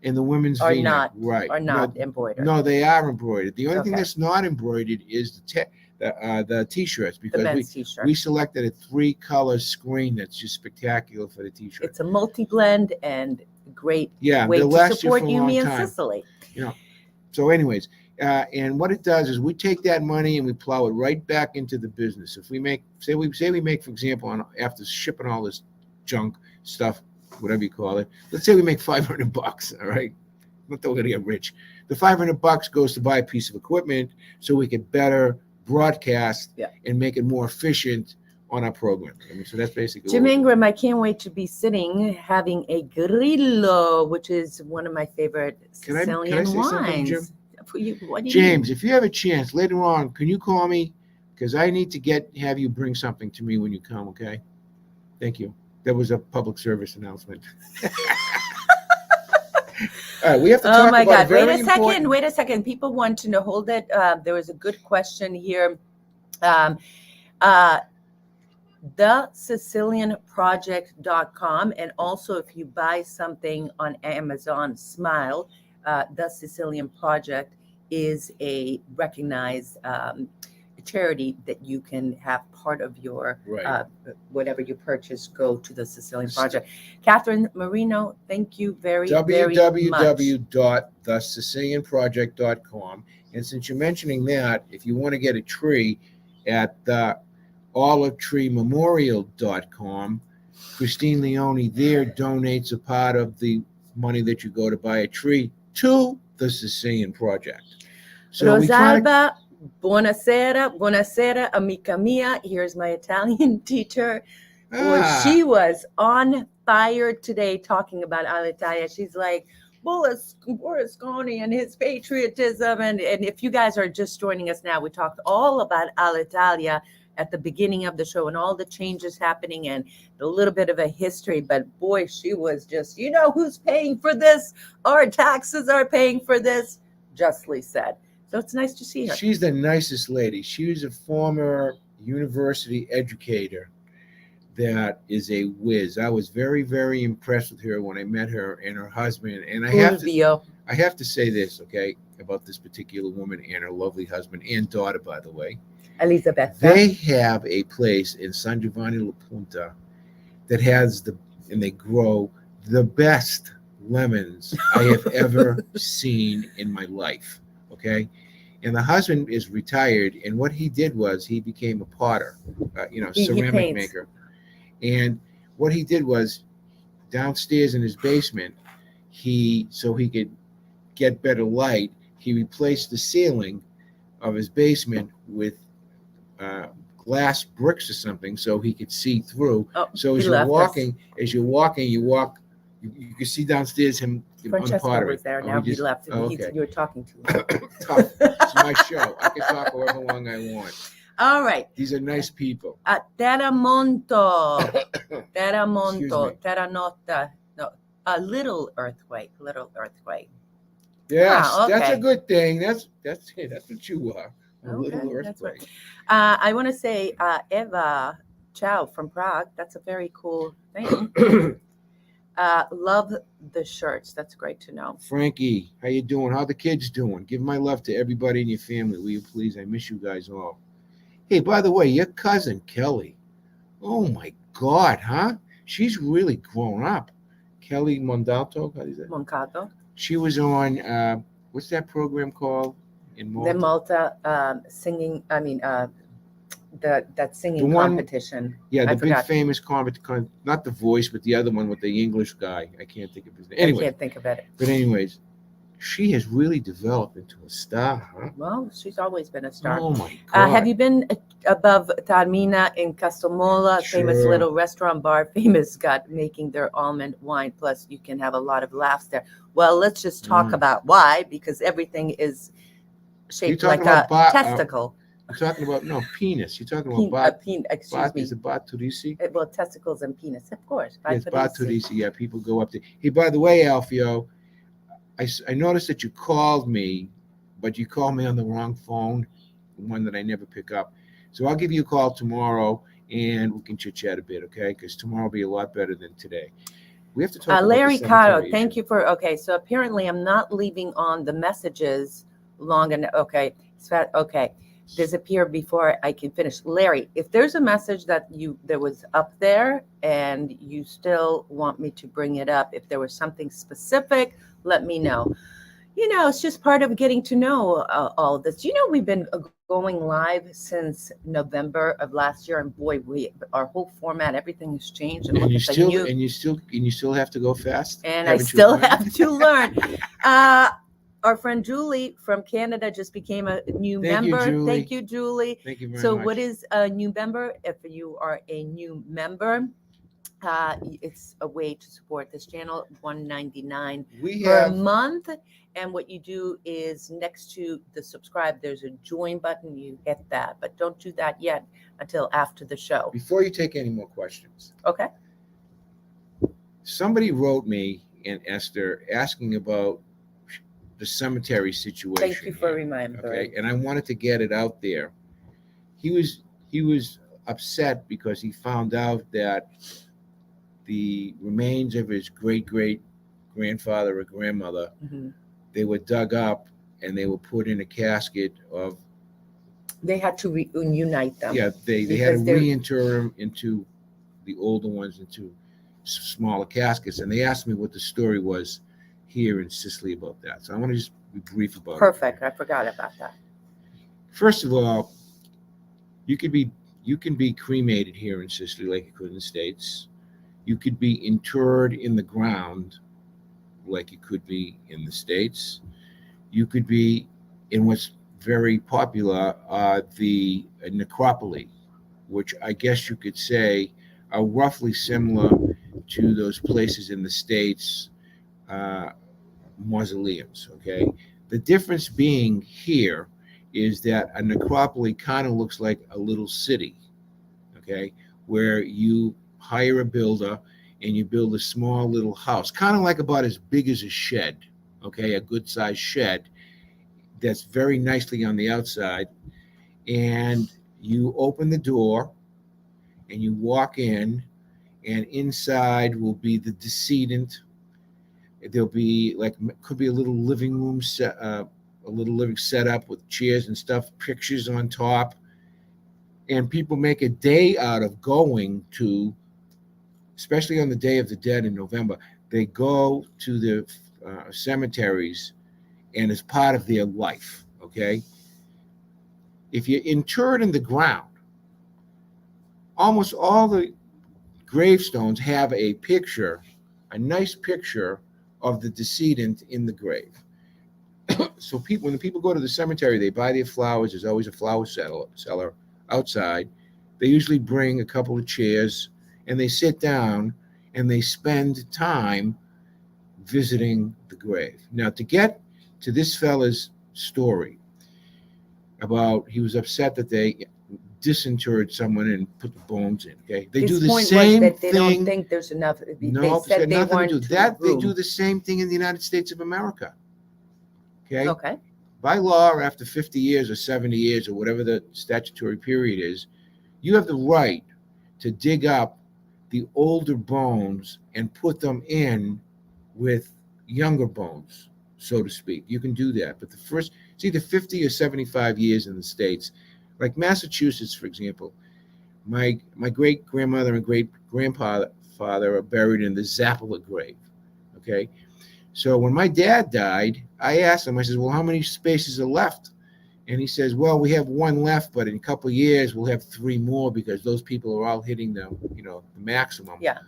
in the women's are V-neck. not Right. are not embroidered. No, they are embroidered. The only thing Okay. that's not embroidered is the T-shirts, The because men's T-shirt. we selected a 3-color screen that's just spectacular for the T-shirt. It's a multi-blend and great Yeah, way they'll to last you support for a you, long me, and time. Sicily. You know. So, anyways, and what it does is we take that money and we plow it right back into the business. If we make, say we make, for example, after shipping all this junk stuff, whatever you call it, let's say we make $500. All right, not that we're gonna get rich. The $500 goes to buy a piece of equipment so we can better broadcast and make it more efficient on our program. I mean, so that's basically. Jim Ingram, I can't wait to be sitting having a grillo, which is one of my favorite Sicilian wines. James, if you have a chance later on, can you call me? Because I need to have you bring something to me when you come, okay? Thank you. That was a public service announcement. All right, we have to talk about God. Wait a second. People want to know, hold it. There was a good question here. The SicilianProject.com, and also if you buy something on Amazon, Smile, the Sicilian Project is a recognized charity that you can have part of your whatever you purchase go to the Sicilian Project. Catherine Marino, thank you very much. www.thesicilianproject.com. And since you're mentioning that, if you want to get a tree at the olivetreememorial.com, Christine Leone there donates a part of the money that you go to buy a tree to the Sicilian Project. So Rosalba, buonasera, amica mia. Here's my Italian teacher. Well, she was on fire today talking about Alitalia. She's like, Berlusconi and his patriotism. And if you guys are just joining us now, we talked all about Alitalia at the beginning of the show and all the changes happening and a little bit of a history. But boy, she was just, who's paying for this? Our taxes are paying for this, justly said. So it's nice to see her. She's the nicest lady. She was a former university educator that is a whiz. I was very, very impressed with her when I met her and her husband. And I have to say this, okay, about this particular woman and her lovely husband and daughter, by the way. Elizabeth. They have a place in San Giovanni La Punta that has and they grow the best lemons I have ever seen in my life. Okay. And the husband is retired. And what he did was he became a potter, ceramic maker. And what he did was downstairs in his basement, so he could get better light, he replaced the ceiling of his basement with glass bricks or something so he could see through. So as you're walking, you can see downstairs him on the pottery. Was there. Now he left. Okay. You were talking to him. Tough. It's my show. I can talk however long I want. All right. These are nice people. Terremoto. Terranota. No, a little earthquake. Yes, Ah, okay. That's a good thing. That's what you are. A little earthquake. I want to say Eva Chow from Prague. That's a very cool thing. Love the shirts. That's great to know. Frankie, how you doing? How the kids doing? Give my love to everybody in your family, will you please? I miss you guys all. Hey, by the way, your cousin Kelly. Oh my God, huh? She's really grown up. Kelly Mondato, how do you say? Moncato. She was on what's that program called in Malta? The Malta singing. I mean, that singing competition. Yeah, the big famous competition. Not The Voice, but the other one with the English guy. I can't think of his name. Anyway, I can't think of it. But anyways, she has really developed into a star, huh? Well, she's always been a star. Oh my God! Have you been above Taormina in Castelmola? Sure. Famous little restaurant bar, famous got making their almond wine. Plus, you can have a lot of laughs there. Well, let's just talk about why, because everything is shaped like a testicle. You're talking about penis. You're talking about excuse me. Is it Baturisi? Well, testicles and penis, of course. Yes, Baturisi. Yeah, people go up there. Hey, by the way, Alfio, I noticed that you called me, but you called me on the wrong phone, the one that I never pick up. So I'll give you a call tomorrow, and we can chit-chat a bit, okay? Because tomorrow will be a lot better than today. We have to talk about Larry Caro, thank issue. you for, okay, so apparently I'm not leaving on the messages long enough. Okay, disappear before I can finish. Larry, if there's a message that was up there and you still want me to bring it up, if there was something specific, let me know. It's just part of getting to know all of this. We've been going live since November of last year, and boy, our whole format, everything has changed. And you still have to go fast. And I still have to learn. Our friend Julie from Canada just became a new member. Thank you, Julie. Thank you very much. So what is a new member? If you are a new member, it's a way to support this channel, $1.99 per month. And what you do is next to the subscribe, there's a join button. You hit that, but don't do that yet until after the show. Before you take any more questions. Okay. Somebody wrote me and Esther asking about the cemetery situation. Thank you for reminding. Okay, and I wanted to get it out there. He was upset because he found out that the remains of his great grandfather or grandmother, they were dug up and they were put in a casket of. They had to reunite them. Yeah, they had to reinter them into the older ones into smaller caskets, and they asked me what the story was here in Sicily about that. So I want to just be brief about it. Perfect. I forgot about that. First of all, you can be cremated here in Sicily like you could in the States. You could be interred in the ground like you could be in the States. You could be in what's very popular, the necropoli, which I guess you could say are roughly similar to those places in the States. mausoleums. Okay, the difference being here is that a necropolis kind of looks like a little city. Okay, where you hire a builder and you build a small little house, kind of like about as big as a shed. Okay, a good sized shed that's very nicely on the outside, and you open the door and you walk in, and inside will be the decedent. There'll be like, could be a little living room set, a little living setup with chairs and stuff, pictures on top, and people make a day out of going to, especially on the Day of the Dead in November. They go to the cemeteries, and it's part of their life. Okay, if you're interred in the ground, almost all the gravestones have a picture, a nice picture of the decedent in the grave. So people, when the people go to the cemetery, they buy their flowers. There's always a flower seller outside. They usually bring a couple of chairs, and they sit down and they spend time visiting the grave. Now, to get to this fella's story about, he was upset that they disinterred someone and put the bones in. Okay, they do the same that they thing. don't think there's enough. No, they said they weren't to do that. They do the same thing in the United States of America. Okay. Okay. By law, after 50 years or 70 years or whatever the statutory period is, you have the right to dig up the older bones and put them in with younger bones, so to speak. You can do that. But the first, it's either 50 or 75 years in the States. Like Massachusetts, for example, my great grandmother and great grandfather are buried in the Zappala grave. Okay. So when my dad died, I asked him, I said, well, how many spaces are left? And he says, well, we have one left, but in a couple of years, we'll have three more because those people are all hitting the maximum. Yeah.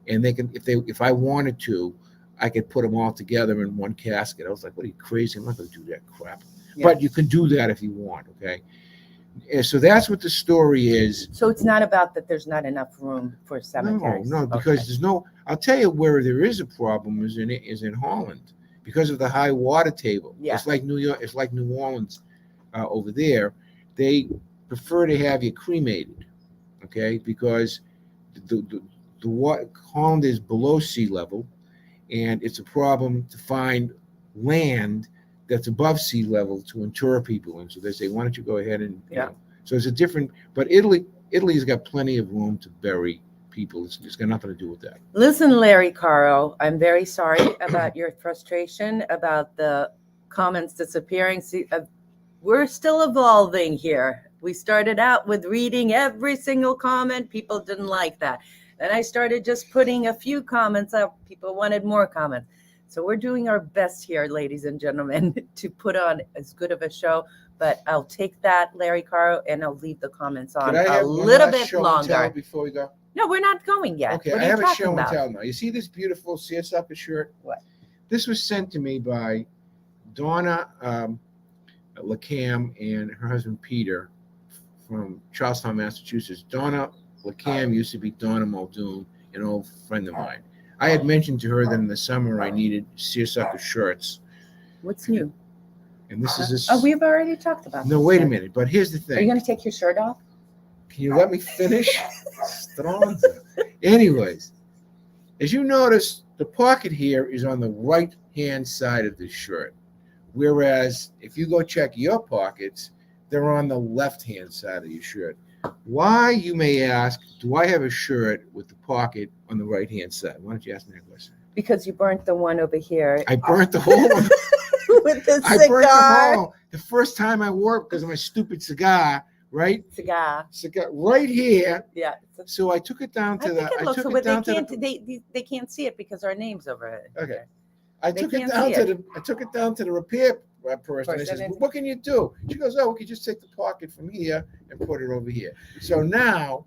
And they can, if I wanted to, I could put them all together in one casket. I was like, what are you, crazy? I'm not going to do that crap. Yeah. But you can do that if you want, okay? And so that's what the story is. So it's not about that there's not enough room for cemeteries. No, because there's no. I'll tell you where there is a problem is in Holland because of the high water table. Yeah. It's like New York. It's like New Orleans over there. They prefer to have you cremated, okay? Because the Holland is below sea level, and it's a problem to find land that's above sea level to inter people. And so they say, why don't you go ahead and, you know. So it's a different, but Italy's got plenty of room to bury people. It's got nothing to do with that. Listen, Larry Caro, I'm very sorry about your frustration about the comments disappearing. See, we're still evolving here. We started out with reading every single comment. People didn't like that. Then I started just putting a few comments up. People wanted more comments. So we're doing our best here, ladies and gentlemen, to put on as good of a show. But I'll take that, Larry Caro, and I'll leave the comments on a little bit longer. Before we go? No, we're not going yet. Okay, I have a show and tell now. You see this beautiful seersucker shirt? What? This was sent to me by Donna LaCam and her husband Peter from Charlestown, Massachusetts. Donna LaCam used to be Donna Muldoon, an old friend of mine. I had mentioned to her that in the summer I needed seersucker shirts. What's new? And this is this. Oh, we've already talked about this. No, wait a minute. But here's the thing. Are you going to take your shirt off? Can you let me finish? Stronza. Anyways, as you notice, the pocket here is on the right-hand side of the shirt. Whereas if you go check your pockets, they're on the left-hand side of your shirt. Why, you may ask, do I have a shirt with the pocket on the right-hand side? Why don't you ask me that question? Because you burnt the one over here. I burnt the whole one. With the cigar. I burnt the whole. The first time I wore it because of my stupid cigar, right? Cigar right here. Yeah. So I took it down to they can't see it because our name's over it. Okay. I took it down to the repair person. I said, what can you do? She goes, oh, we can just take the pocket from here and put it over here. So now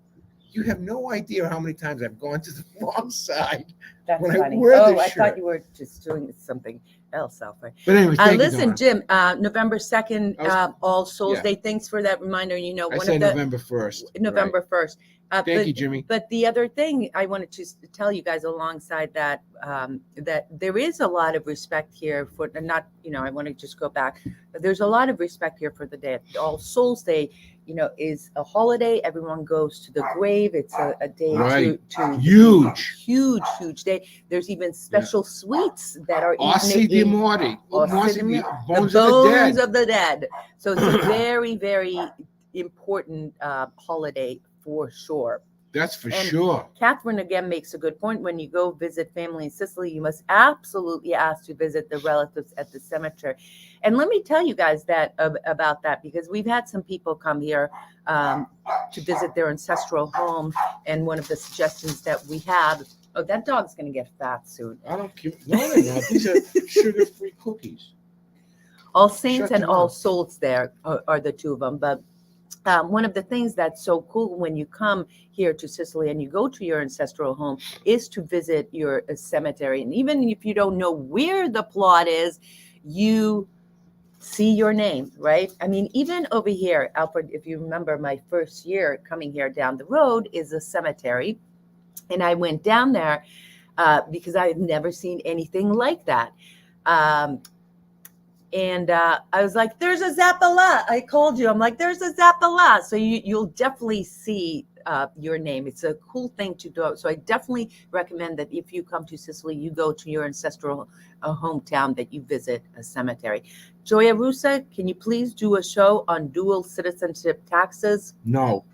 you have no idea how many times I've gone to the wrong side. That's when funny. I wear this I shirt. thought you were just doing something. else, Alfred. But anyway, thank you, Listen, Donna. Jim, November 2nd, All Souls Day. Thanks for that reminder. You know, I said November 1st. November 1st. Thank you, Jimmy. But the other thing I wanted to tell you guys alongside that, that there is a lot of respect here for, not, you know, I want to just go back. There's a lot of respect here for the day. All Souls Day, you know, is a holiday. Everyone goes to the grave. It's a day to huge day. There's even special sweets that are Ossi di Morti. the bones of the dead. So it's a very, very important holiday for sure. That's for sure. Catherine again makes a good point. When you go visit family in Sicily, you must absolutely ask to visit the relatives at the cemetery. And let me tell you guys that about that, because we've had some people come here to visit their ancestral home, and one of the suggestions that we have. Oh, that dog's going to get fat soon. I don't care. No, they're not. These are sugar-free cookies. All Saints and All Souls there are the two of them. But one of the things that's so cool when you come here to Sicily and you go to your ancestral home is to visit your cemetery. And even if you don't know where the plot is, you see your name, right? I mean, even over here, Alfred, if you remember, my first year coming here down the road is a cemetery. And I went down there because I had never seen anything like that. And I was like, there's a Zappala. I called you. I'm like, there's a Zappala. So you'll definitely see your name. It's a cool thing to do. So I definitely recommend that if you come to Sicily, you go to your ancestral hometown, that you visit a cemetery. Joya Russa, can you please do a show on dual citizenship taxes? No.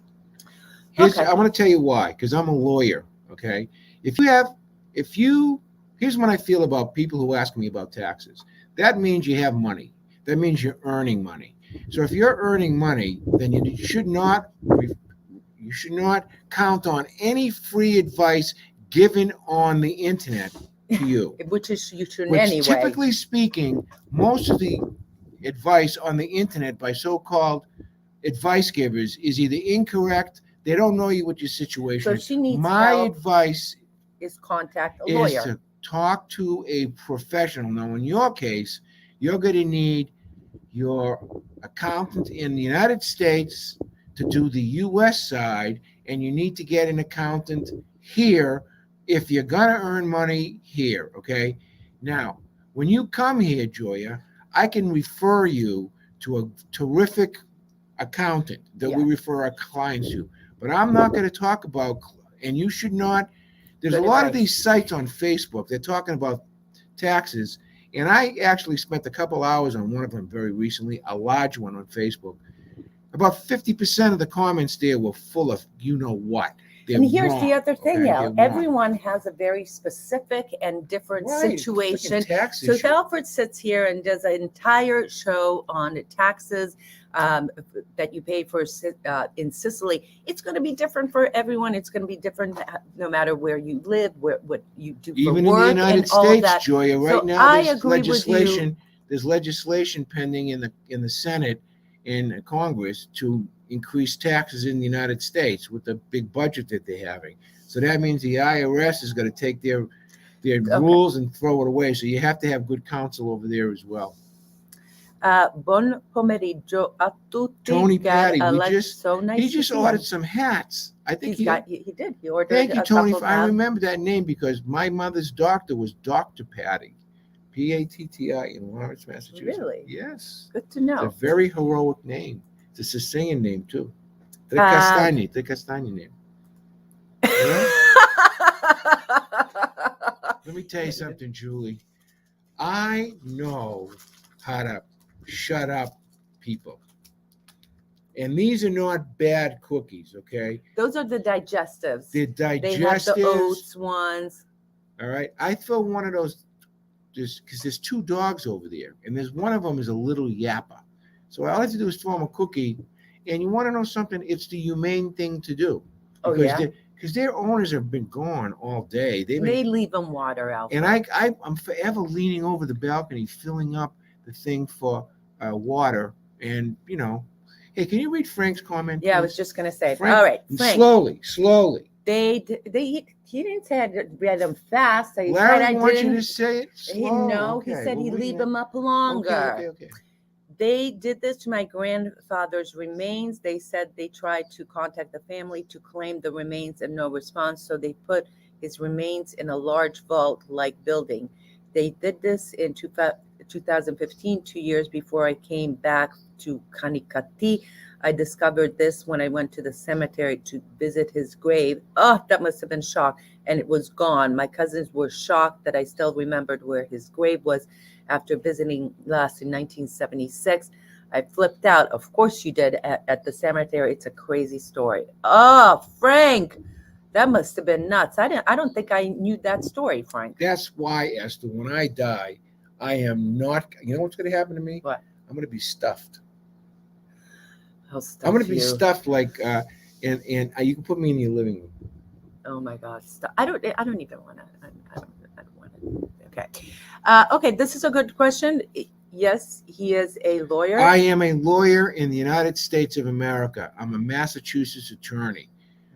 I want to tell you why, because I'm a lawyer. Okay. Here's what I feel about people who ask me about taxes. That means you have money. That means you're earning money. So if you're earning money, then you should not count on any free advice given on the internet to you. Which you shouldn't anyway. Typically speaking, most of the advice on the internet by so-called advice givers is either incorrect. They don't know you with your situation. So she needs My help advice is contact a lawyer. Is to talk to a professional. Now, in your case, you're going to need your accountant in the United States to do the U.S. side, and you need to get an accountant here if you're going to earn money here, okay? Now, when you come here, Joya, I can refer you to a terrific accountant that we refer our clients to. But I'm not going to talk about, and you should not. There's a lot of these sites on Facebook. They're talking about taxes. And I actually spent a couple hours on one of them very recently, a large one on Facebook. About 50% of the comments there were full of you know what. And here's the other thing, Al. Everyone has a very specific and different situation. So if Alfred sits here and does an entire show on taxes that you pay for in Sicily, it's going to be different for everyone. It's going to be different no matter where you live, what you do for even work, in the United States, Joya. Right now, there's legislation pending in the Senate, in Congress, to increase taxes in the United States with the big budget that they're having. So that means the IRS is going to take their rules and throw it away. So you have to have good counsel over there as well. Buon pomeriggio a tutti. Tony Patty, so nice he just ordered some hats. I think he did. He ordered. Thank you, Tony. I remember that name because my mother's doctor was Dr. Patty, Patti, in Lawrence, Massachusetts. Really? Yes. Good to know. It's a very heroic name. It's a Sicilian name too. The Castagni name. Yeah? Let me tell you something, Julie. I know how to shut up people. And these are not bad cookies, okay? Those are the digestives. They're digestives. They have the oats ones. All right. I throw one of those just because there's two dogs over there, and there's one of them is a little yapper. So all I have to do is throw them a cookie. And you want to know something? It's the humane thing to do. Because their owners have been gone all day. They leave them water out. And I'm forever leaning over the balcony, filling up the thing for water. And, hey, can you read Frank's comment? Yeah, please? I was just going to say. Frank, all right, Frank. Slowly. He didn't say I read them fast. He said Larry I wants you to didn't. say it He slow. he Okay, said we'll he'd read leave it. them up longer. Okay. They did this to my grandfather's remains. They said they tried to contact the family to claim the remains and no response. So they put his remains in a large vault-like building. They did this in 2015, 2 years before I came back to Kanikati. I discovered this when I went to the cemetery to visit his grave. Oh, that must have been shock. And it was gone. My cousins were shocked that I still remembered where his grave was after visiting last in 1976. I flipped out. Of course you did at the cemetery. It's a crazy story. Oh, Frank, that must have been nuts. I don't think I knew that story, Frank. That's why, Esther, when I die, I am not. You know what's going to happen to me? What? I'm going to be stuffed. I'll stuff I'm going to be you. stuffed like, and you can put me in your living room. Oh my God! I don't even want to. I don't want to. Okay. Okay. This is a good question. Yes, he is a lawyer. I am a lawyer in the United States of America. I'm a Massachusetts attorney.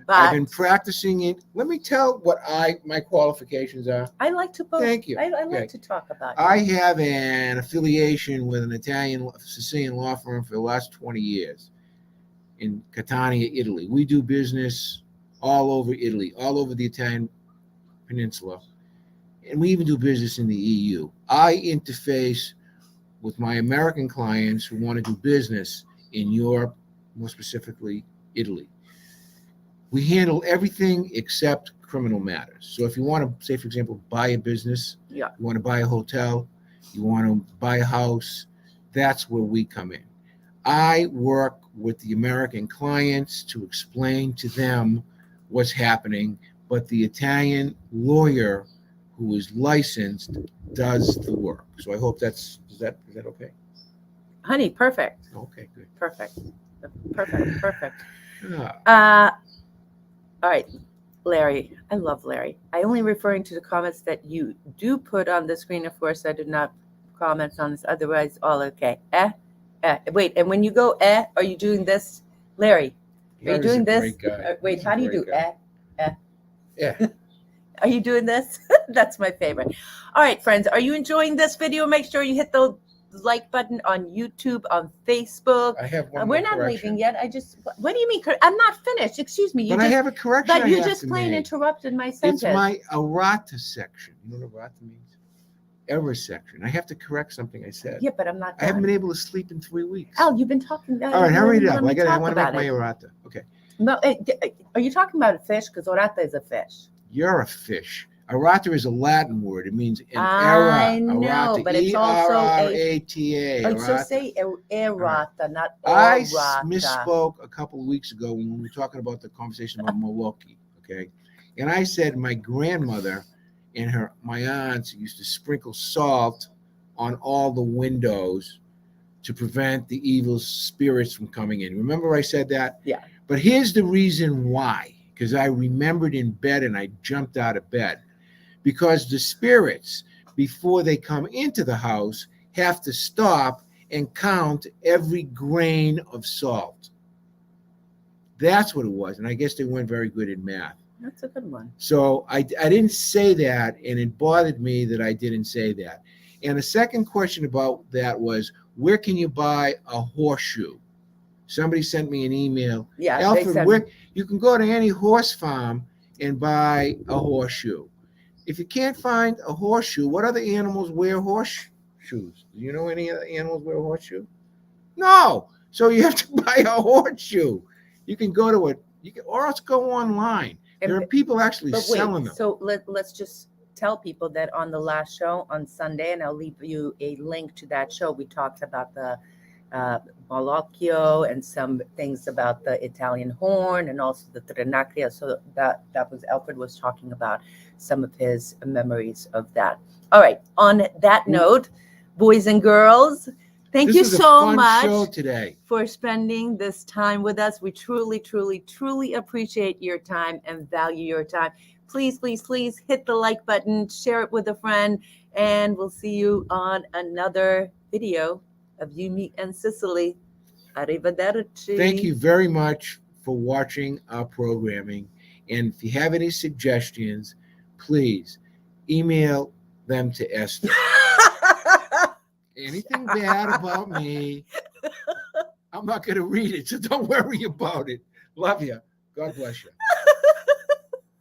But I've been practicing it. Let me tell what my qualifications are. I like to both. Thank you. I Okay. like to talk about. I have an affiliation with an Italian Sicilian law firm for the last 20 years in Catania, Italy. We do business all over Italy, all over the Italian peninsula, and we even do business in the EU. I interface with my American clients who want to do business in Europe, more specifically Italy. We handle everything except criminal matters. So if you want to, say, for example, buy a business, Yeah. you want to buy a hotel, you want to buy a house, that's where we come in. I work with the American clients to explain to them what's happening, but the Italian lawyer who is licensed does the work. So I hope is that okay? Honey, perfect. Okay, good. Perfect. Perfect. Ah. All right, Larry. I love Larry. I only referring to the comments that you do put on the screen. Of course, I did not comment on this. Otherwise, all okay. Wait, and when you go are you doing this, Larry? Are you doing this? Wait, how do you do Yeah. Are you doing this? That's my favorite. All right, friends, are you enjoying this video? Make sure you hit the like button on YouTube, on Facebook. I have one We're more not correction. leaving yet. What do you mean? I'm not finished. Excuse me. But I have a correction. But you just plain interrupted my sentence. It's my errata section. You know what errata means? Error section. I have to correct something I said. Yeah, but I'm not done. I haven't been able to sleep in 3 weeks. Al, you've been talking. All right, hurry it up. I want to make my errata. Okay. No, are you talking about a fish? Because errata is a fish. You're a fish. Errata is a Latin word. It means an error. I know, errata, but it's also E-R-R-A-T-A. Oh, so say errata, not I errata. misspoke a couple of weeks ago when we were talking about the conversation about Milwaukee. Okay, and I said my grandmother and my aunts used to sprinkle salt on all the windows to prevent the evil spirits from coming in. Remember I said that? Yeah. But here's the reason why, because I remembered in bed and I jumped out of bed. Because the spirits, before they come into the house, have to stop and count every grain of salt. That's what it was. And I guess they weren't very good in math. That's a good one. So I didn't say that, and it bothered me that I didn't say that. And the second question about that was, where can you buy a horseshoe? Somebody sent me an email. Yeah, Alfred, where you can go to any horse farm and buy a horseshoe. If you can't find a horseshoe, what other animals wear horseshoes? Do you know any other animals wear a horseshoe? No. So you have to buy a horseshoe. You can go to or else go online. There are people actually selling them. So let's just tell people that on the last show on Sunday, and I'll leave you a link to that show, we talked about the Malocchio and some things about the Italian horn and also the Trinacria. So that was Alfred was talking about some of his memories of that. All right. On that note, boys and girls, thank you so much for spending this time with us. We truly, truly, truly appreciate your time and value your time. Please, please, please hit the like button, share it with a friend, and we'll see you on another video of You, Me, and Sicily. Arrivederci. Thank you very much for watching our programming. And if you have any suggestions, please email them to Esther. Anything bad about me, I'm not going to read it, so don't worry about it. Love you. God bless you.